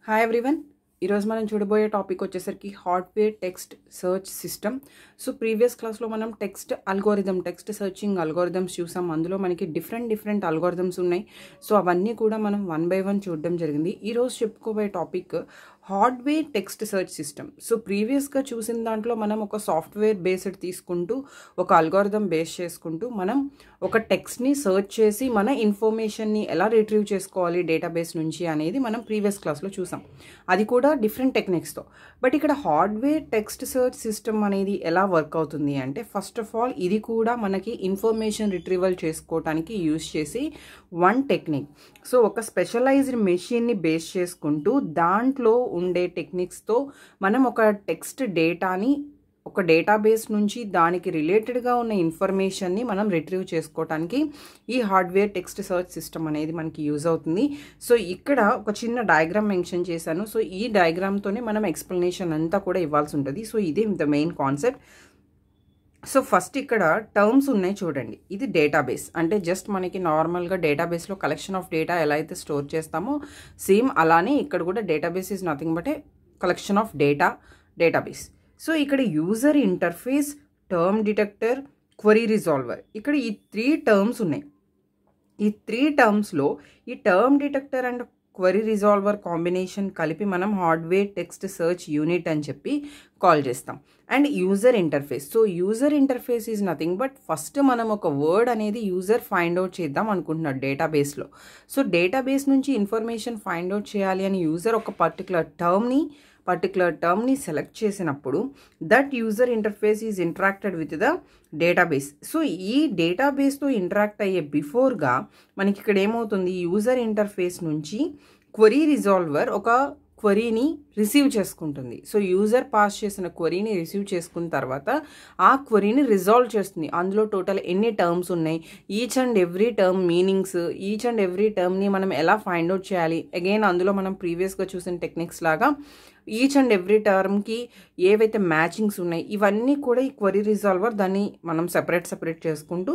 Hi everyone. ఈరోజు మనం చూడబోయే టాపిక్ వచ్చేసరికి hardware text search system. So previous క్లాస్లో మనం టెక్స్ట్ సర్చింగ్ అల్గోరిథమ్స్ చూసాం. అందులో మనకి డిఫరెంట్ అల్గోరిథమ్స్ ఉన్నాయి. సో అవన్నీ కూడా మనం వన్ బై వన్ చూడడం జరిగింది. ఈరోజు చెప్పుకోబోయే topic hardware text search system. So ప్రీవియస్గా చూసిన దాంట్లో మనం ఒక సాఫ్ట్వేర్ బేస్డ్ తీసుకుంటూ ఒక అల్గోరిథం బేస్ చేసుకుంటూ మనం ఒక టెక్స్ట్ని సర్చ్ చేసి మన ఇన్ఫర్మేషన్ని ఎలా రిట్రీవ్ చేసుకోవాలి డేటాబేస్ నుంచి అనేది మనం ప్రీవియస్ క్లాస్లో చూసాం. అది కూడా డిఫరెంట్ టెక్నిక్స్తో. బట్ ఇక్కడ హార్డ్వేర్ టెక్స్ట్ సర్చ్ సిస్టమ్ అనేది ఎలా వర్క్ అవుతుంది అంటే, ఫస్ట్ ఆఫ్ ఆల్ ఇది కూడా మనకి ఇన్ఫర్మేషన్ రిట్రీవల్ చేసుకోవడానికి యూజ్ చేసి వన్ టెక్నిక్. సో ఒక స్పెషలైజ్డ్ మెషిన్ని బేస్ చేసుకుంటూ దాంట్లో ఉండే టెక్నిక్స్తో మనం ఒక టెక్స్ట్ డేటాని ఒక డేటాబేస్ నుంచి దానికి రిలేటెడ్గా ఉన్న ఇన్ఫర్మేషన్ని మనం రిట్రీవ్ చేసుకోవడానికి ఈ హార్డ్వేర్ టెక్స్ట్ సర్చ్ సిస్టమ్ అనేది మనకి యూజ్ అవుతుంది. సో ఇక్కడ ఒక చిన్న డయాగ్రామ్ మెన్షన్ చేశాను. సో ఈ డయాగ్రామ్తోనే మనం ఎక్స్ప్లెనేషన్ అంతా కూడా ఇవ్వాల్సి ఉంటుంది. సో ఇదే the main concept. So first ఇక్కడ టర్మ్స్ ఉన్నాయి చూడండి. ఇది డేటాబేస్ అంటే జస్ట్ మనకి నార్మల్గా డేటాబేస్లో కలెక్షన్ ఆఫ్ డేటా ఎలా అయితే స్టోర్ చేస్తామో సేమ్ అలానే ఇక్కడ కూడా database is nothing but a collection of database. So ఇక్కడ user interface, term detector, query resolver, ఇక్కడ ఈ 3 టర్మ్స్ ఉన్నాయి. ఈ 3 టర్మ్స్లో ఈ term detector and query resolver combination కలిపి మనం హార్డ్వేర్ టెక్స్ట్ సర్చ్ యూనిట్ అని చెప్పి కాల్ చేస్తాం. And user interface. So user interface is nothing but first మనం ఒక వర్డ్ అనేది యూజర్ ఫైండ్ అవుట్ చేద్దాం అనుకుంటున్నాడు డేటాబేస్లో. సో డేటాబేస్ నుంచి ఇన్ఫర్మేషన్ ఫైండ్ అవుట్ చేయాలి అని యూజర్ ఒక పర్టికులర్ టర్మ్ని సెలెక్ట్ చేసినప్పుడు that user interface is interacted with the database. So ఈ డేటాబేస్తో ఇంటరాక్ట్ అయ్యే బిఫోర్గా మనకి ఇక్కడ ఏమవుతుంది, యూజర్ ఇంటర్ఫేస్ నుంచి క్వరీ రిజాల్వర్ ఒక క్వరీని రిసీవ్ చేసుకుంటుంది. సో యూజర్ పాస్ చేసిన క్వరీని రిసీవ్ చేసుకున్న తర్వాత ఆ క్వరీని రిజాల్వ్ చేస్తుంది. అందులో టోటల్ ఎన్ని టర్మ్స్ ఉన్నాయి, each and every term meanings, each and every టర్మ్ని మనం ఎలా ఫైండ్ అవుట్ చేయాలి. అగైన్ అందులో మనం ప్రీవియస్గా చూసిన టెక్నిక్స్ లాగా ఈచ్ అండ్ ఎవ్రీ టర్మ్కి ఏవైతే మ్యాచింగ్స్ ఉన్నాయి ఇవన్నీ కూడా ఈ క్వరీ రిజాల్వర్ దాన్ని మనం సెపరేట్ చేసుకుంటూ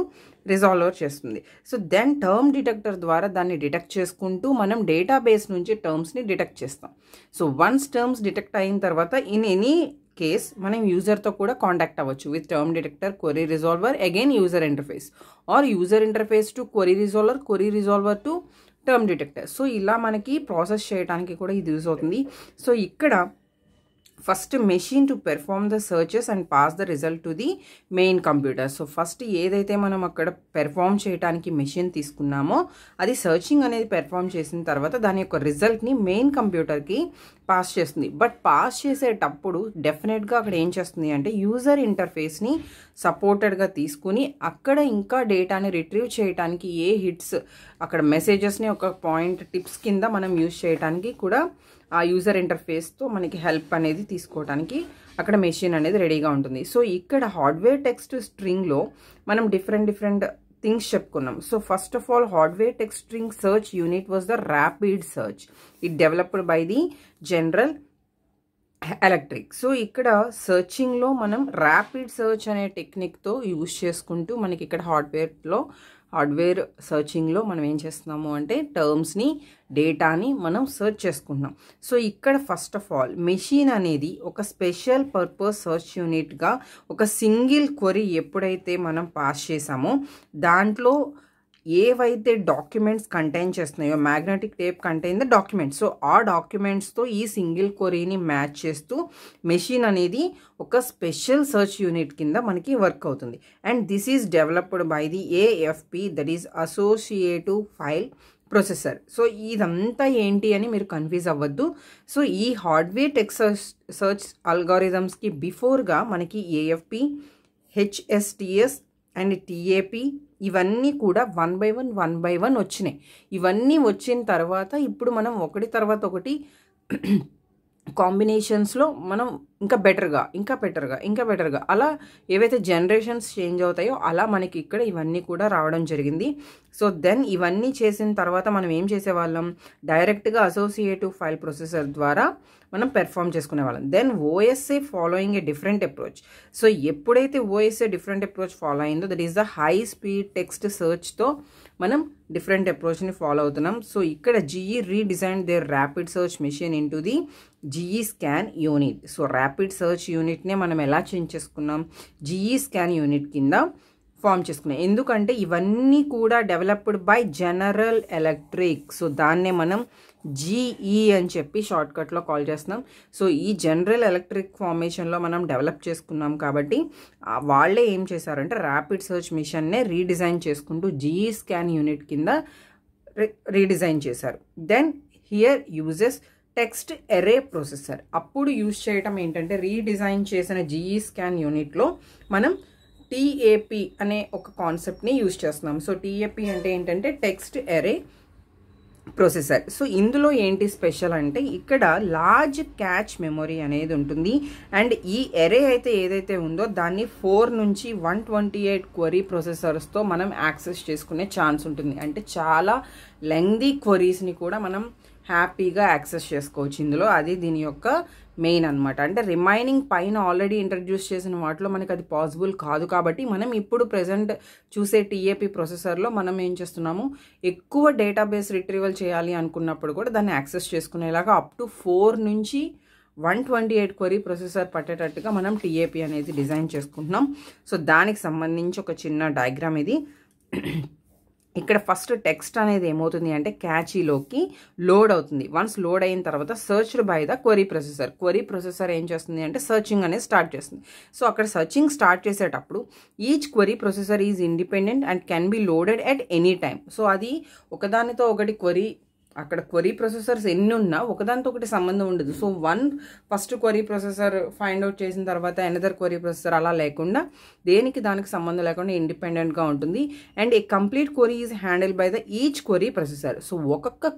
రిజాల్వర్ చేస్తుంది. సో దెన్ టర్మ్ డిటెక్టర్ ద్వారా దాన్ని డిటెక్ట్ చేసుకుంటూ మనం డేటాబేస్ నుంచి టర్మ్స్ని డిటెక్ట్ చేస్తాం. సో వన్స్ టర్మ్స్ డిటెక్ట్ అయిన తర్వాత ఇన్ ఎనీ కేస్ మనం యూజర్తో కూడా కాంటాక్ట్ అవ్వచ్చు with term detector, query resolver, again user interface, are user interface to query resolver to term detector. So ఇలా మనకి ప్రాసెస్ చేయడానికి కూడా ఇది యూజ్ అవుతుంది. సో ఇక్కడ first machine to perform the searches and pass the result to the main computer. So first ఏదైతే మనం అక్కడ పెర్ఫార్మ్ చేయడానికి మెషిన్ తీసుకున్నామో అది సర్చింగ్ అనేది పెర్ఫార్మ్ చేసిన తర్వాత దాని యొక్క రిజల్ట్ని మెయిన్ కంప్యూటర్కి పాస్ చేస్తుంది. బట్ పాస్ చేసేటప్పుడు డెఫినెట్గా అక్కడ ఏం చేస్తుంది అంటే యూజర్ ఇంటర్ఫేస్ని సపోర్టెడ్గా తీసుకుని అక్కడ ఇంకా డేటాని రిట్రీవ్ చేయడానికి ఏ హిట్స్ అక్కడ మెసేజెస్ని ఒక పాయింట్ టిప్స్ కింద మనం యూజ్ చేయడానికి కూడా ఆ యూజర్ ఇంటర్ఫేస్తో మనకి హెల్ప్ అనేది తీసుకోవడానికి అక్కడ మెషిన్ అనేది రెడీగా ఉంటుంది. సో ఇక్కడ హార్డ్వేర్ టెక్స్ట్ స్ట్రింగ్లో మనం డిఫరెంట్ థింగ్స్ చెప్పుకున్నాం. So first of all hardware text string search unit was the rapid search. It developed by the general Electric. So ఇక్కడ సర్చింగ్లో మనం ర్యాపిడ్ సర్చ్ అనే టెక్నిక్తో యూజ్ చేసుకుంటూ మనకి ఇక్కడ హార్డ్వేర్ సర్చింగ్లో మనం ఏం చేస్తున్నాము అంటే టర్మ్స్ని, డేటాని మనం సర్చ్ చేసుకుంటున్నాం. సో ఇక్కడ ఫస్ట్ ఆఫ్ ఆల్ మెషిన్ అనేది ఒక స్పెషల్ పర్పస్ సర్చ్ యూనిట్గా ఒక సింగిల్ క్వరీ ఎప్పుడైతే మనం పాస్ చేసామో దాంట్లో ఏవైతే డాక్యుమెంట్స్ కంటైన్ చేస్తున్నాయో, magnetic tape contain the documents. So ఆ డాక్యుమెంట్స్తో ఈ సింగిల్ క్వరీని మ్యాచ్ చేస్తూ మెషిన్ అనేది ఒక స్పెషల్ సర్చ్ యూనిట్ కింద మనకి వర్క్ అవుతుంది. And this is developed by the AFP, that is associative file processor. So ఇదంతా ఏంటి అని మీరు కన్ఫ్యూజ్ అవ్వద్దు. సో ఈ హార్డ్వేర్ టెక్స్ట్ సర్చ్ అల్గారిథమ్స్కి బిఫోర్గా మనకి AFP, HSTS అండ్ TAP ఇవన్నీ కూడా వన్ బై వన్ వచ్చినాయి. ఇవన్నీ వచ్చిన తర్వాత ఇప్పుడు మనం ఒకటి తర్వాత ఒకటి కాంబినేషన్స్లో మనం ఇంకా బెటర్గా అలా ఏవైతే జనరేషన్స్ చేంజ్ అవుతాయో అలా మనకి ఇక్కడ ఇవన్నీ కూడా రావడం జరిగింది. సో దెన్ ఇవన్నీ చేసిన తర్వాత మనం ఏం చేసేవాళ్ళం, డైరెక్ట్గా అసోసియేటివ్ ఫైల్ ప్రొసెసర్ ద్వారా మనం పెర్ఫామ్ చేసుకునే వాళ్ళం. Then OSA following a different approach. So ఎప్పుడైతే ఓఎస్ఏ డిఫరెంట్ అప్రోచ్ ఫాలో అయిందో that is the high speed text సర్చ్తో మనం డిఫరెంట్ అప్రోచ్ని ఫాలో అవుతున్నాం. సో ఇక్కడ GE redesign their rapid search machine into the GE scan unit. So rapid search యూనిట్నే మనం ఎలా చేంజ్ చేసుకున్నాం, GE స్కాన్ యూనిట్ కింద ఫామ్ చేసుకున్నాం. ఎందుకంటే ఇవన్నీ కూడా developed by General Electric. So దాన్నే మనం GE అని చెప్పి షార్ట్కట్లో కాల్ చేస్తున్నాం. సో ఈ జనరల్ ఎలక్ట్రిక్ ఫార్మేషన్లో మనం డెవలప్ చేసుకున్నాం కాబట్టి వాళ్ళే ఏం చేశారంటే ర్యాపిడ్ సర్చ్ మిషన్నే రీడిజైన్ చేసుకుంటూ GE స్కాన్ యూనిట్ కింద రీడిజైన్ చేశారు. Then here uses text array processor. అప్పుడు యూజ్ చేయటం ఏంటంటే రీడిజైన్ చేసిన GE స్కాన్ యూనిట్లో మనం TAP అనే ఒక కాన్సెప్ట్ని యూజ్ చేస్తున్నాం. సో TAP అంటే ఏంటంటే టెక్స్ట్ ఎరే ప్రొసెసర్. సో ఇందులో ఏంటి స్పెషల్ అంటే ఇక్కడ లార్జ్ క్యాచ్ మెమొరీ అనేది ఉంటుంది. అండ్ ఈ ఎరే అయితే ఏదైతే ఉందో దాన్ని 4 నుంచి 128 క్వరీ ప్రొసెసర్స్తో మనం యాక్సెస్ చేసుకునే ఛాన్స్ ఉంటుంది. అంటే చాలా లెంగ్దీ క్వరీస్ని కూడా మనం హ్యాపీగా యాక్సెస్ చేసుకోవచ్చు ఇందులో. అది దీని యొక్క మెయిన్ అనమాట. అంటే రిమైనింగ్ పైన ఆల్రెడీ ఇంట్రడ్యూస్ చేసిన వాటిలో మనకి అది పాసిబుల్ కాదు కాబట్టి మనం ఇప్పుడు ప్రెజెంట్ చూసే TAP ప్రొసెసర్లో మనం ఏం చేస్తున్నాము, ఎక్కువ డేటాబేస్ రిట్రీవల్ చేయాలి అనుకున్నప్పుడు కూడా దాన్ని యాక్సెస్ చేసుకునేలాగా అప్ టు 4 నుంచి 128 క్వరీ ప్రొసెసర్ పట్టేటట్టుగా మనం TAP అనేది డిజైన్ చేసుకుంటున్నాం. సో దానికి సంబంధించి ఒక చిన్న డయాగ్రామ్ ఇది. ఇక్కడ ఫస్ట్ టెక్స్ట్ అనేది ఏమవుతుంది అంటే క్యాచీలోకి లోడ్ అవుతుంది. వన్స్ లోడ్ అయిన తర్వాత searched by the query processor. Query processor ఏం చేస్తుంది అంటే సర్చింగ్ అనేది స్టార్ట్ చేస్తుంది. సో అక్కడ సర్చింగ్ స్టార్ట్ చేసేటప్పుడు each query processor is independent and can be loaded at any time. So అది ఒకదానితో ఒకటి అక్కడ క్వరీ ప్రొసెసర్స్ ఎన్ని ఉన్నా ఒకదానితో ఒకటి సంబంధం ఉండదు. So first query processor find out చేసిన తర్వాత ఎనదర్ క్వరీ ప్రొసెసర్ అలా లేకుండా దేనికి దానికి సంబంధం లేకుండా ఇండిపెండెంట్గా ఉంటుంది. And A complete query is handle by the each query processor. So ఒక్కొక్క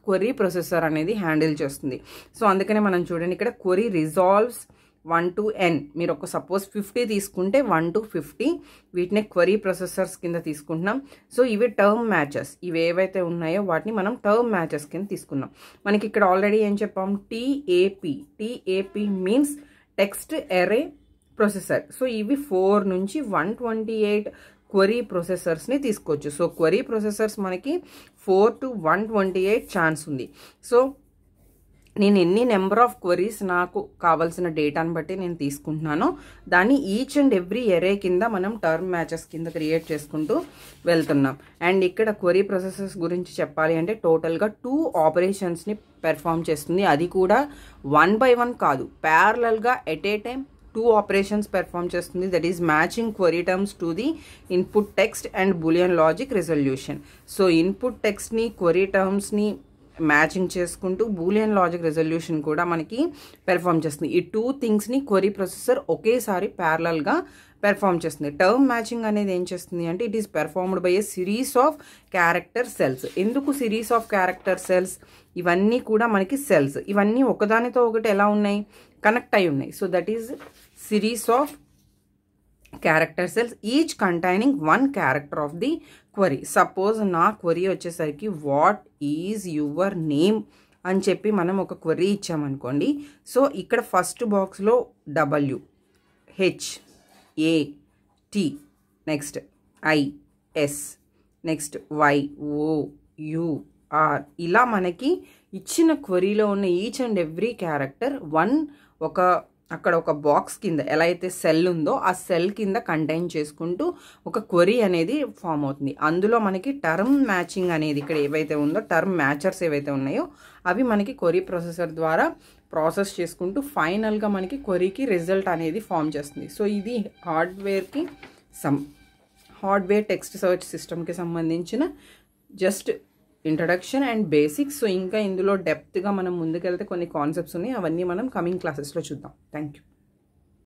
క్వరీ ప్రొసెసర్ అనేది హ్యాండిల్ చేస్తుంది. సో అందుకనే మనం చూడండి ఇక్కడ క్వరీ రిజాల్వ్స్ 1 to n. మీరు ఒక సపోజ్ 50 తీసుకుంటే 1 to 50 వీటిని క్వరీ ప్రొసెసర్స్ కింద తీసుకుంటున్నాం. సో ఇవి టర్మ్ మ్యాచెస్. ఇవి ఏవైతే ఉన్నాయో వాటిని మనం టర్మ్ మ్యాచెస్ కింద తీసుకున్నాం. మనకి ఇక్కడ ఆల్రెడీ ఏం చెప్పాం, TAP means text array processor. So ఇవి 4 నుంచి 128 క్వరీ ప్రొసెసర్స్ని తీసుకోవచ్చు. సో క్వరీ ప్రొసెసర్స్ మనకి 4 to 128 ఛాన్స్ ఉంది. సో నేను ఎన్ని నెంబర్ ఆఫ్ క్వరీస్ నాకు కావాల్సిన డేటాను బట్టి నేను తీసుకుంటున్నానో దాన్ని ఈచ్ అండ్ ఎవ్రీ ఎరే కింద మనం టర్మ్ మ్యాచెస్ కింద క్రియేట్ చేసుకుంటూ వెళ్తున్నాం. అండ్ ఇక్కడ క్వరీ ప్రొసెసర్స్ గురించి చెప్పాలి అంటే టోటల్గా 2 ఆపరేషన్స్ని పెర్ఫామ్ చేస్తుంది. అది కూడా 1 by 1 కాదు, ప్యారలల్గా at a time 2 operations perform చేస్తుంది. That is matching query terms to the input text and Boolean logic resolution. So input టెక్స్ట్ని క్వరీ టర్మ్స్ని మ్యాచింగ్ చేసుకుంటూ బూలియన్ లాజిక్ రెజల్యూషన్ కూడా మనకి పెర్ఫామ్ చేస్తుంది. ఈ 2 థింగ్స్ని క్వరీ ప్రొసెసర్ ఒకేసారి ప్యారలల్గా పెర్ఫామ్ చేస్తుంది. టర్మ్ మ్యాచింగ్ అనేది ఏం చేస్తుంది అంటే it is performed by A series of character cells. ఎందుకు సిరీస్ ఆఫ్ క్యారెక్టర్ సెల్స్? ఇవన్నీ కూడా మనకి సెల్స్, ఇవన్నీ ఒకదానితో ఒకటి ఎలా ఉన్నాయి, కనెక్ట్ అయి ఉన్నాయి. So that is series of character cells each containing 1 character of the query. Suppose నా క్వరీ వచ్చేసరికి వాట్ ఈజ్ యువర్ నేమ్ అని చెప్పి మనం ఒక క్వరీ ఇచ్చామనుకోండి. సో ఇక్కడ ఫస్ట్ బాక్స్లో W, H, A, T, next I, S, next Y, O, U, R ఇలా మనకి ఇచ్చిన క్వరీలో ఉన్న ఈచ్ అండ్ ఎవ్రీ క్యారెక్టర్ అక్కడ ఒక బాక్స్ కింద ఎలా అయితే సెల్ ఉందో ఆ సెల్ కింద కంటైన్ చేసుకుంటూ ఒక క్వరీ అనేది ఫామ్ అవుతుంది. అందులో మనకి టర్మ్ మ్యాచింగ్ అనేది ఇక్కడ ఏవైతే ఉందో టర్మ్ మ్యాచర్స్ ఏవైతే ఉన్నాయో అవి మనకి క్వరీ ప్రాసెసర్ ద్వారా ప్రాసెస్ చేసుకుంటూ ఫైనల్గా మనకి క్వరీకి రిజల్ట్ అనేది ఫామ్ చేస్తుంది. సో ఇది హార్డ్వేర్ టెక్స్ట్ సర్చ్ సిస్టమ్కి సంబంధించిన just introduction and basics. So ఇంకా ఇందులో డెప్త్గా మనం ముందుకెళ్తే కొన్ని కాన్సెప్ట్స్ ఉన్నాయి, అవన్నీ మనం కమింగ్ క్లాసెస్లో చూద్దాం. Thank you.